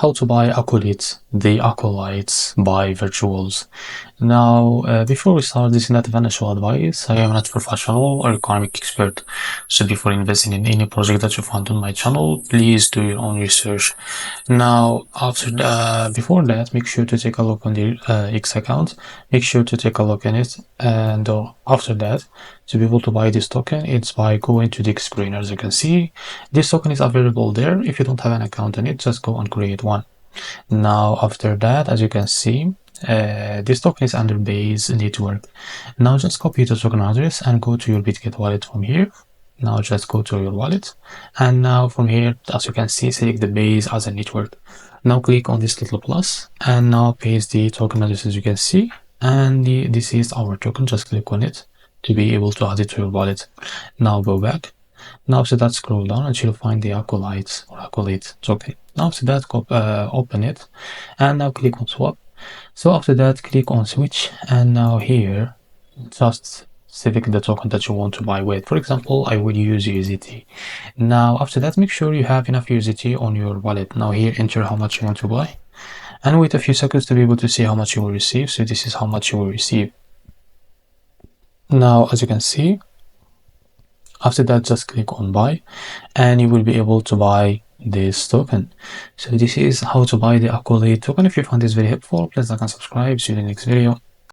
how to buy ACOLYT, the acolytes by virtuals. Now, before we start, this is not financial advice. I am not professional or economic expert. So before investing in any project that you find on my channel, please do your own research. Now, before that, make sure to take a look on the X account. Make sure to take a look in it. And after that, to be able to buy this token, it's by going to the screen. As you can see, this token is available there. If you don't have an account in it, just go and create one. Now, after that, as you can see, this token is under base network. Now just copy the token address and go to your Bitget wallet from here. Now just go to your wallet, and now from here, as you can see, select the base as a network. Now click on this little plus and now paste the token address, as you can see, and this is our token. Just click on it to be able to add it to your wallet. Now go back. Now after that, scroll down until you find the acolytes or acolyte token. Now after that, open it and now click on swap. So after that, click on switch, and now here just select the token that you want to buy with. For example, I will use USDT. Now after that, make sure you have enough USDT on your wallet. Now here, enter how much you want to buy and wait a few seconds to be able to see how much you will receive. So this is how much you will receive. Now as you can see, after that, just click on buy and you will be able to buy this token. So this is how to buy the ACOLYTE token. If you found this very helpful, please like and subscribe. See you in the next video.